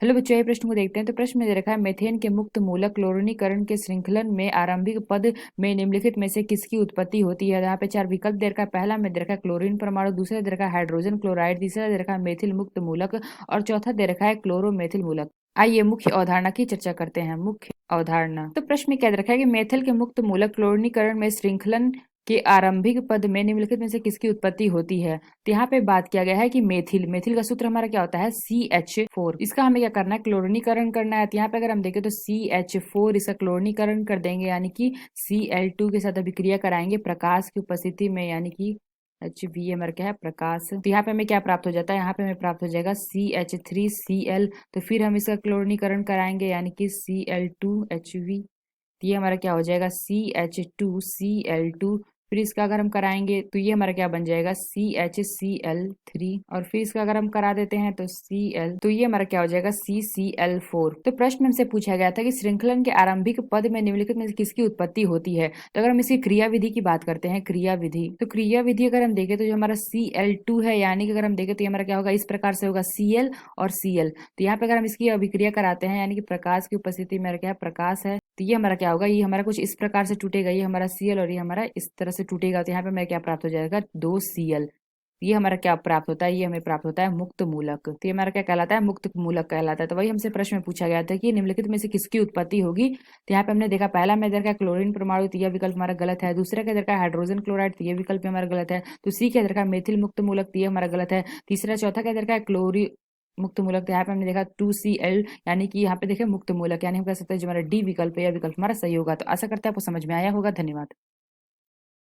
Hello बच्चों, ये प्रश्न को देखते हैं। तो प्रश्न में दे रखा है मेथेन के मुक्त मूलक क्लोरीनीकरण के श्रृंखलन में आरंभिक पद में निम्नलिखित में से किसकी उत्पत्ति होती है। यहाँ पे चार विकल्प दे रखा है। पहला में दे रखा है क्लोरीन परमाणु, दूसरा दे रखा है हाइड्रोजन क्लोराइड, तीसरा दे रखा है मेथिल मुक्त मूलक और चौथा दे रखा है क्लोरोमेथिल मूलक। आइए मुख्य अवधारणा की चर्चा करते हैं। मुख्य अवधारणा, तो प्रश्न में क्या दे रखा है कि मेथिल के मुक्त मूलक क्लोरीनीकरण में श्रृंखलन के आरंभिक पद में निम्नलिखित में से किसकी उत्पत्ति होती है। तो यहाँ पे बात किया गया है कि मेथिल मेथिल का सूत्र हमारा क्या होता है, CH4। इसका हमें क्या करना है, क्लोरीनीकरण करना है। तो यहाँ पे अगर हम देखें तो CH4 इसका क्लोरीनीकरण कर देंगे, यानी कि Cl2 के साथ अभिक्रिया कराएंगे प्रकाश की उपस्थिति में, यानी कि HV हमारा क्या है, प्रकाश। तो यहाँ पे हमें क्या प्राप्त हो जाता है, यहाँ पे हमें प्राप्त हो जाएगा CH3Cl। तो फिर हम इसका क्लोरीनीकरण कराएंगे, यानी कि Cl2HV। तो ये हमारा क्या हो जाएगा, CH2Cl2। फिर इसका अगर हम कराएंगे तो ये हमारा क्या बन जाएगा, CHCl3। और फिर इसका अगर हम करा देते हैं तो Cl, तो ये हमारा क्या हो जाएगा, CCl4। तो प्रश्न में हमसे पूछा गया था कि श्रृंखलन के आरंभिक पद में निम्नलिखित में से किसकी उत्पत्ति होती है। तो अगर हम इसकी क्रिया विधि की बात करते हैं, क्रिया विधि, तो क्रिया विधि अगर हम देखें तो जो हमारा Cl2 है, यानी कि अगर हम देखें तो ये हमारा क्या होगा, इस प्रकार से होगा Cl और Cl। तो यहाँ पे अगर हम इसकी अभिक्रिया कराते हैं, यानी कि प्रकाश की उपस्थिति में क्या है, प्रकाश है, तो ये हमारा क्या होगा, ये हमारा कुछ इस प्रकार से टूटेगा, ये हमारा Cl और ये हमारा इस तरह से टूटेगा। तो यहाँ पे हमें क्या प्राप्त हो जाएगा, 2Cl। ये हमारा क्या प्राप्त होता है, ये हमें प्राप्त होता है मुक्त मूलक। तो ये हमारा क्या कहलाता है, मुक्त मूलक कहलाता है। तो वही हमसे प्रश्न में पूछा गया था कि निम्नलिखित में से किसकी उत्पत्ति होगी। तो यहाँ पे हमने देखा पहला में दे रखा है क्लोरीन परमाणु, तो यह विकल्प हमारा गलत है। दूसरा क्या दे रखा है हाइड्रोजन क्लोराइड, तो ये विकल्प भी हमारा गलत है। तो सी क्या दे रखा है मेथिल मुक्त मूलक, तो ये हमारा गलत है। तीसरा चौथा क्या दे रखा है क्लोरी मुक्त मूलक, तो यहाँ पे हमने देखा 2Cl, यानी कि यहाँ पे देखे मुक्त मूलक, यानी हम कह सकते हैं जो हमारा डी विकल्प है, यह विकल्प हमारा सही होगा। तो आशा करते हैं आपको समझ में आया होगा। धन्यवाद।